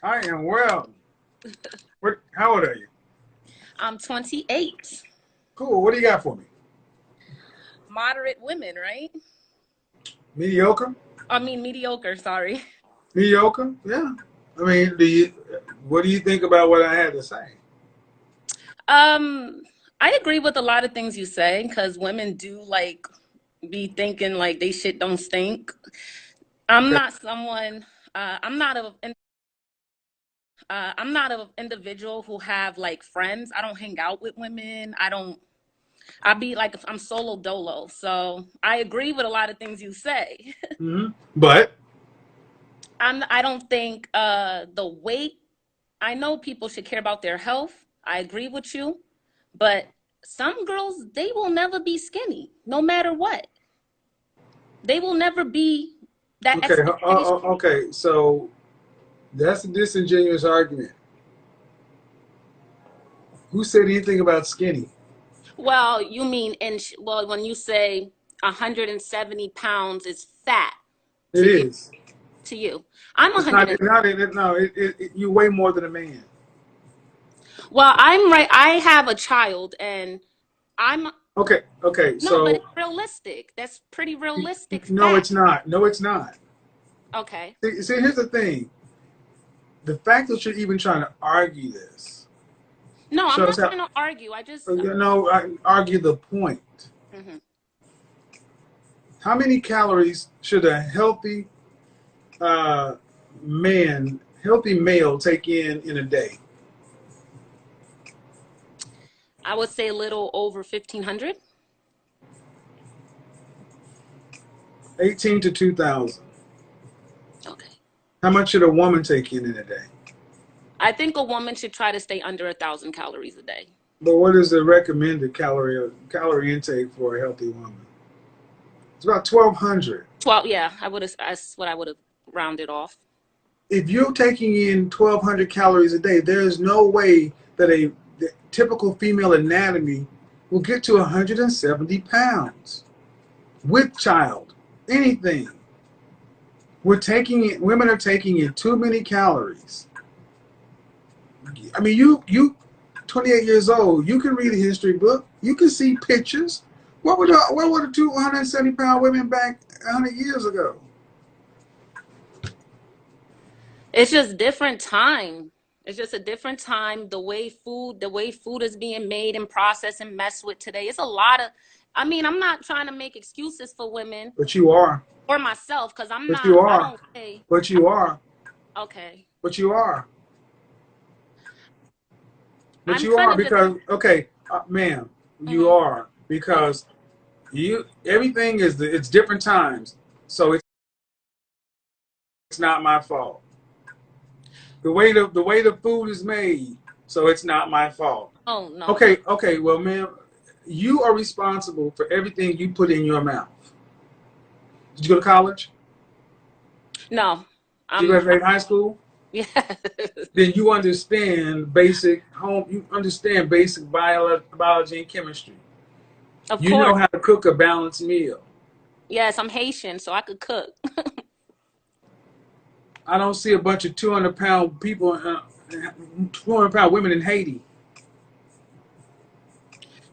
I am well. What? How old are you? I'm 28. Cool. What do you got for me? Moderate women, right? Mediocre? I mean, mediocre, sorry. Mediocre? Yeah. I mean, what do you think about what I had to say? Um, I agree with a lot of things you say because women do like be thinking like they shit don't stink. I'm Okay. not someone, I'm not I'm not an individual who have like friends. I don't hang out with women. I be like, I'm solo dolo. So I agree with a lot of things you say. But I don't think the weight. I know people should care about their health. I agree with you, but some girls they will never be skinny, no matter what. They will never be that okay, expectation. okay. So that's a disingenuous argument. Who said anything about skinny? Well, you mean well when you say 170 pounds is fat It to you is. to you. I'm It's not. 100. Not. No. You weigh more than a man. Well, I'm right. I have a child, and I'm Okay. Okay. no, but So it's realistic. That's pretty realistic no, fact. it's not. No, it's not. Okay. See, here's the thing. The fact that you're even trying to argue this No, I'm shows not how, trying to argue. I just I argue the point. mhm. How many calories should a uh, healthy male take in a day? I would say a little over 1,500. 18 to 2,000. Okay. How much should a woman take in a day? I think a woman should try to stay under 1,000 calories a day. But what is the recommended calorie intake for a healthy woman? It's about 1,200. 12, yeah, I would have, that's what I would have rounded off. If you're taking in 1,200 calories a day, there is no way that the typical female anatomy will get to 170 pounds with child. Anything. Women are taking in too many calories. I mean, you 28 years old, you can read a history book, you can see pictures. What were the 270-pound women back 100 years ago? It's just different time. It's just a different time. The way food is being made and processed and messed with today. It's a lot of, I mean, I'm not trying to make excuses for women But you are. or myself because I'm But you not, I are. don't say, But you are. okay. But you are. But I'm you kind are of just, because okay, ma'am, you mhm, are okay. because you everything it's different times. So it's not my fault. The way the food is made, so it's not my fault. Oh, no, no, Okay, well, ma'am, you are responsible for everything you put in your mouth. Did you go to college? no. Did you I'm graduate high school? yeah, Then you understand basic biology and chemistry. of You know course. how to cook a balanced meal. Yes, I'm Haitian, so I could cook. I don't see a bunch of 200-pound people, 200-pound women in Haiti.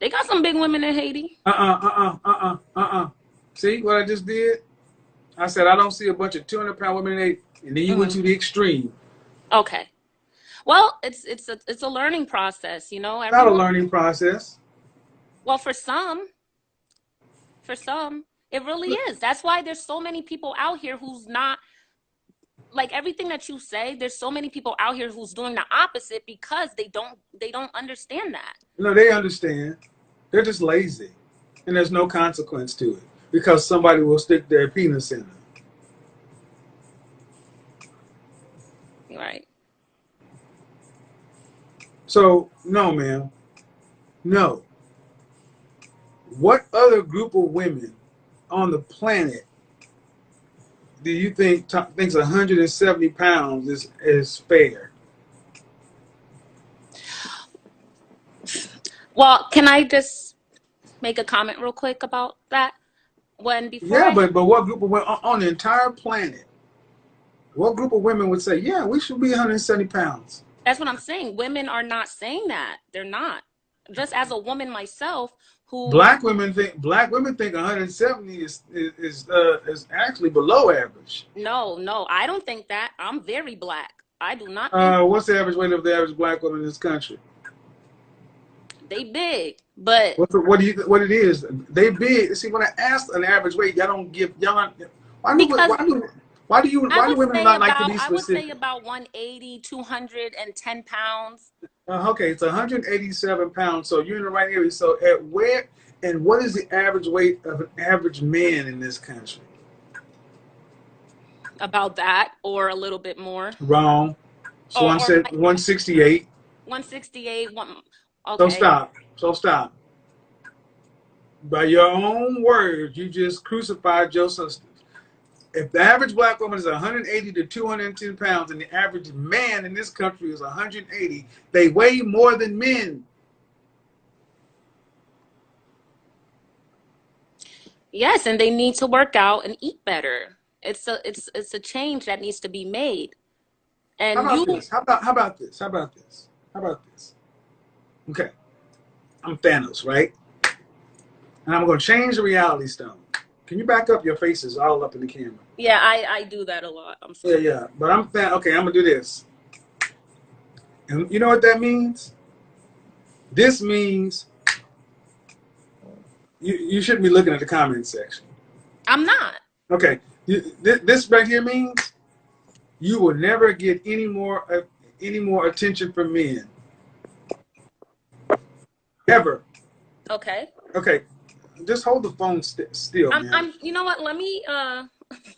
They got some big women in Haiti. See what I just did? I said I don't see a bunch of 200-pound women in Haiti, and then you went Hmm. to the extreme. Okay. Well, it's a learning process, Not a Everyone. learning process. Well, for some, it really is. That's why there's so many people out here who's not like everything that you say. There's so many people out here who's doing the opposite because they don't understand that. No, they understand. They're just lazy, and there's no consequence to it because somebody will stick their penis in them. Right. So no, ma'am, no. What other group of women on the planet do you thinks 170 pounds is fair? Well, can I just make a comment real quick about that? When before Yeah, I but what group of women on the entire planet? What group of women would say, yeah, we should be 170 pounds? That's what I'm saying. Women are not saying that. They're not. Just as a woman myself, who Black women think 170 is actually below average. no, I don't think that. I'm very black. I do not think What's the average weight of the average black woman in this country? they big, but What it is? They big. See, when I ask an average weight, y'all don't give y'all. because Why do women not like to be I would say specific? about 180, 210 pounds. Okay, it's 187 pounds. So you're in the right area. So at where and what is the average weight of an average man in this country? About that or a little bit more. Wrong. So I Or said like 168. 168, So okay. stop. So stop. By your own words, you just crucified your sisters. If the average black woman is 180 to 210 pounds and the average man in this country is 180, they weigh more than men. Yes, and they need to work out and eat better. It's a change that needs to be made. How And about you this? How about this? How about this? How about this? Okay, I'm Thanos, right? And I'm going to change the reality stone. Can you back up? Your face is all up in the camera. yeah, I do that a lot. I'm Yeah, sorry. yeah. But okay, I'm going to do this. And you know what that means? This means you shouldn't be looking at the comment section. I'm not. Okay, this right here means you will never get any more attention from men ever. Okay. Okay, just hold the phone still, man. I'm you know what? Let me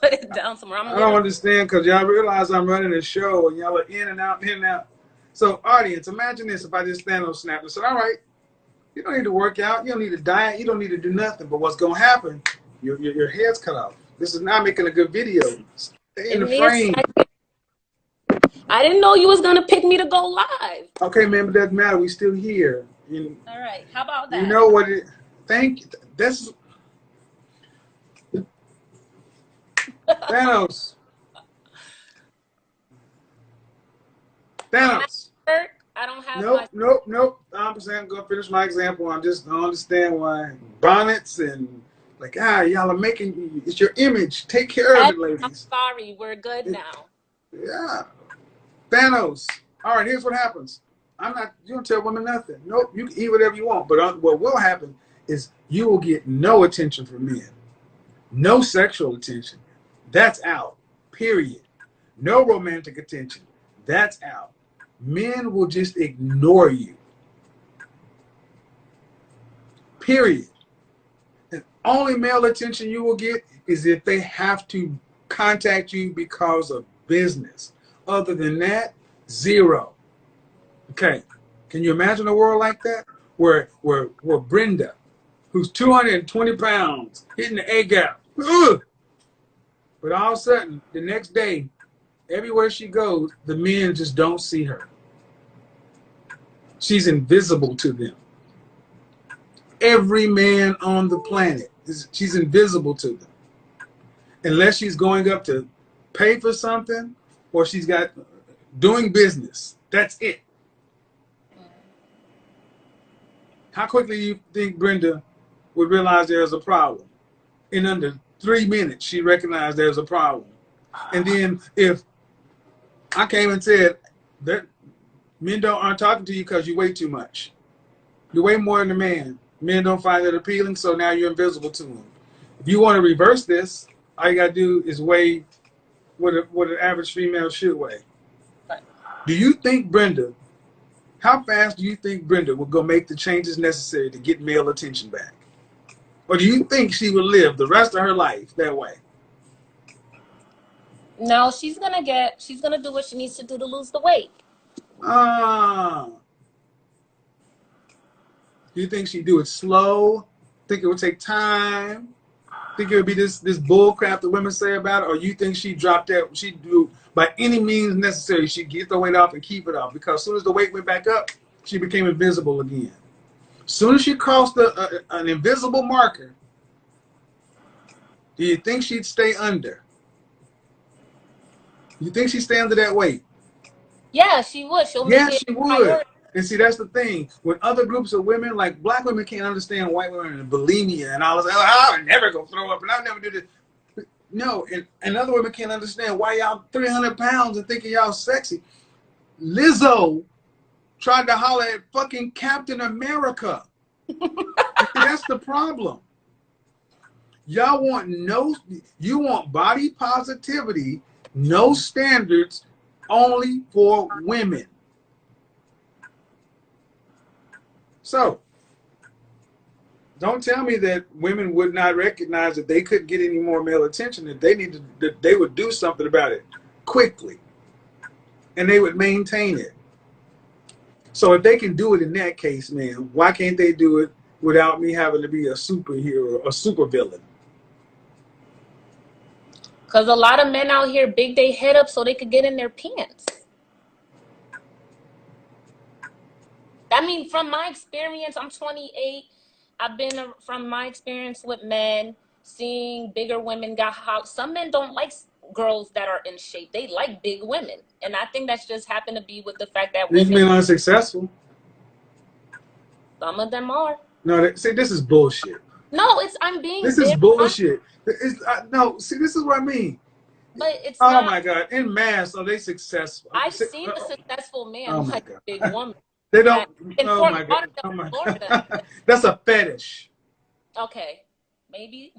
put it down somewhere. I'm a I don't little understand because y'all realize I'm running a show and y'all are in and out, in and out. So, audience, imagine this: if I just stand on Snap and said, "All right, you don't need to work out, you don't need to diet, you don't need to do nothing." But what's gonna happen? Your head's cut off. This is not making a good video. Stay in give the me a frame. second. I didn't know you was gonna pick me to go live. Okay, man, but it doesn't matter. We still here. All right. How about You that? know what it? Thank you. That's Thanos. Thanos. I don't have Nope, my nope, nope. I'm gonna finish my example. I don't understand why bonnets and like y'all are making it's your image. Take care of head. it, I'm ladies. sorry. We're good now. Yeah. Thanos. All right, here's what happens. You don't tell women nothing. Nope, you can eat whatever you want. But what will happen is you will get no attention from men. No sexual attention. That's out. Period. No romantic attention. That's out. Men will just ignore you. Period. And only male attention you will get is if they have to contact you because of business. Other than that, zero. Okay. Can you imagine a world like that? Where Brenda, who's 220 pounds, hitting the A gap. Ugh! But all of a sudden, the next day, everywhere she goes, the men just don't see her. She's invisible to them. Every man on the planet, she's invisible to them. Unless she's going up to pay for something or she's got doing business. That's it. How quickly do you think Brenda would realize there's a problem? In under 3 minutes, she recognized there's a problem. And then if I came and said that men aren't talking to you because you weigh too much. You weigh more than a man. Men don't find it appealing, so now you're invisible to them. If you want to reverse this, all you got to do is weigh what an average female should weigh. Do you think Brenda, how fast do you think Brenda will go make the changes necessary to get male attention back? Or do you think she will live the rest of her life that way? No, she's gonna do what she needs to do to lose the weight. Do you think she'd do it slow? Think it would take time? Think it would be this bull crap that women say about it? Or you think she'd do by any means necessary, she'd get the weight off and keep it off? Because as soon as the weight went back up, she became invisible again. As soon as she crossed an invisible marker, do you think she'd stay under? You think she stands to that weight? Yeah, she would. She'll make Yes, it she a would. priority. And see, that's the thing. When other groups of women, like black women, can't understand white women and bulimia and all this. Oh, I'm never gonna throw up, and I'll never do this. No, and other women can't understand why y'all 300 pounds and thinking y'all sexy. Lizzo tried to holler at fucking Captain America. That's the problem. Y'all want you want body positivity, no standards, only for women. So, don't tell me that women would not recognize that they couldn't get any more male attention, that they would do something about it quickly, and they would maintain it. So if they can do it in that case, man, why can't they do it without me having to be a superhero, a supervillain? Because a lot of men out here big they head up so they could get in their pants. I mean, from my experience, I'm 28. I've been from my experience with men, seeing bigger women got hot. Some men don't like girls that are in shape. They like big women. And I think that's just happened to be with the fact that These women, men are successful. some of them are. No, see, this is bullshit. No, I'm being This is very bullshit. No, see, this is what I mean. But it's Oh not. my God! In mass, are they successful? I've seen a successful man Oh my like God. a big woman. They don't. In Oh Fort my God! Oh Lauderdale, my Florida. God! That's a fetish. Okay, maybe.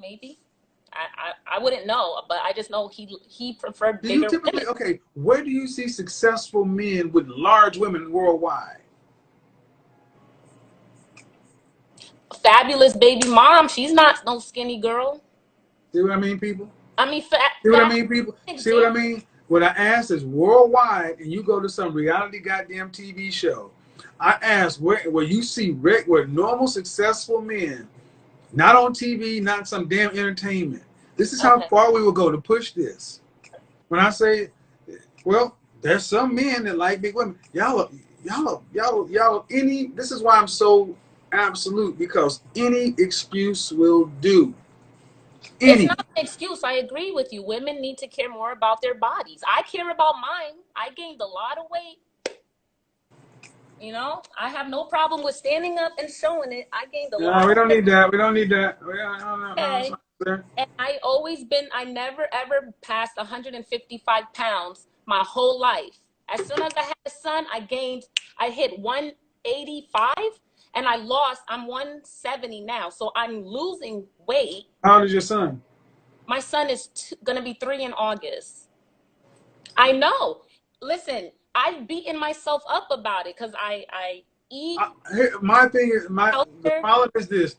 I wouldn't know, but I just know he preferred Do you bigger typically women. where do you see successful men with large women worldwide? Fabulous baby mom. She's not no skinny girl. See what I mean, people? I mean, See what I mean, people? See what I example. mean? What I asked is worldwide, and you go to some reality goddamn TV show. I asked where you see where normal successful men, not on TV, not some damn entertainment. This is how Okay. far we will go to push this. When I say, well, there's some men that like big women. Y'all, this is why I'm so absolute, because any excuse will do. It's Any. not an excuse. I agree with you. Women need to care more about their bodies. I care about mine. I gained a lot of weight. You know, I have no problem with standing up and showing it. I gained a No, lot we of don't weight. need that. We don't need that. Okay. And I never ever passed 155 pounds my whole life. As soon as I had a son, I hit 185 and I'm 170 now. So I'm losing weight. How old is your son? My son is going to be 3 in August. I know. Listen, I've beaten myself up about it because I eat. My thing is, the Healthier. problem is this.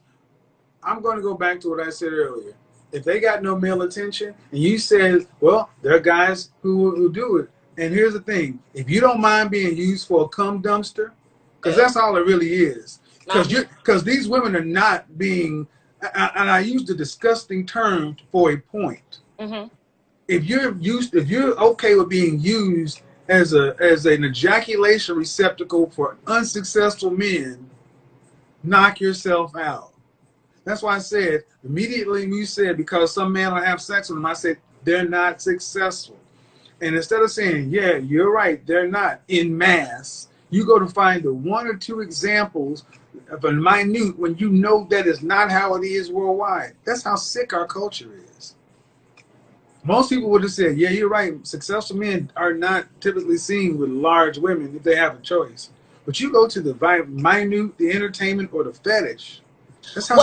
I'm going to go back to what I said earlier. If they got no male attention, and you said, well, there are guys who do it. And here's the thing. If you don't mind being used for a cum dumpster, because that's all it really is. Because these women are not being, and I use the disgusting term for a point. Mm-hmm. If you're okay with being used as an ejaculation receptacle for unsuccessful men, knock yourself out. That's why I said immediately when you said because some men don't have sex with them, I said they're not successful. And instead of saying, yeah, you're right, they're not in mass, you go to find the 1 or 2 examples of a minute when you know that is not how it is worldwide. That's how sick our culture is. Most people would have said, yeah, you're right. Successful men are not typically seen with large women if they have a choice. But you go to the minute, the entertainment, or the fetish. That's how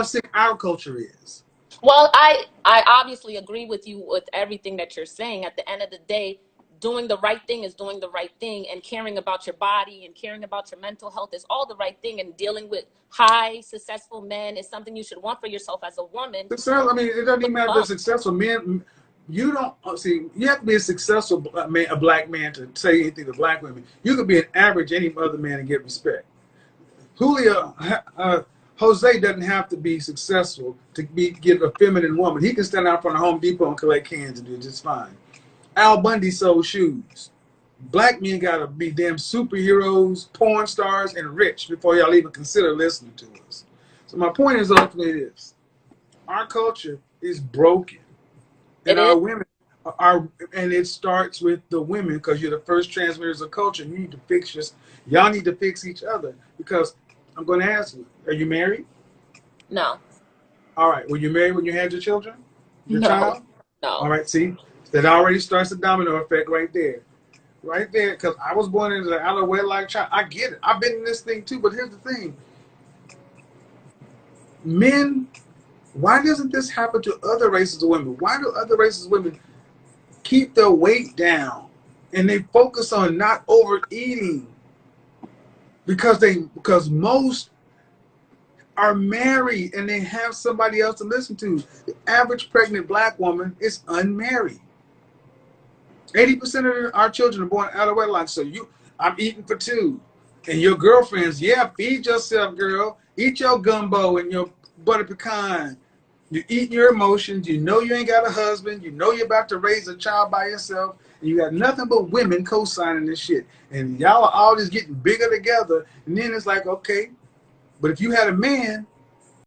sick our culture is. Well, I obviously agree with you with everything that you're saying. At the end of the day, doing the right thing is doing the right thing, and caring about your body and caring about your mental health is all the right thing, and dealing with high successful men is something you should want for yourself as a woman. It doesn't even matter if they're successful. Men, you don't see. You have to be a successful man, a black man, to say anything to black women. You could be an average any other man and get respect. Jose doesn't have to be successful to get a feminine woman. He can stand out front of Home Depot and collect cans and do just fine. Al Bundy sold shoes. Black men gotta be damn superheroes, porn stars, and rich before y'all even consider listening to us. So my point is ultimately this: our culture is broken, and our women Our, and it starts with the women because you're the first transmitters of culture. You need to fix your, y'all need to fix each other because I'm going to ask you, are you married? No. All right. Were you married when you had your children? Your No. child? All No. right. See, that already starts the domino effect right there. Right there. Because I was born into the out of wedlock child. I get it. I've been in this thing too. But here's the thing. Men, why doesn't this happen to other races of women? Why do other races of women keep their weight down and they focus on not overeating? Because most are married and they have somebody else to listen to. The average pregnant black woman is unmarried. 80% of our children are born out of wedlock. So I'm eating for two. And your girlfriends, yeah, feed yourself, girl. Eat your gumbo and your butter pecan. You're eating your emotions. You know you ain't got a husband. You know you're about to raise a child by yourself. And you got nothing but women co-signing this shit. And y'all are all just getting bigger together. And then it's like, okay, but if you had a man,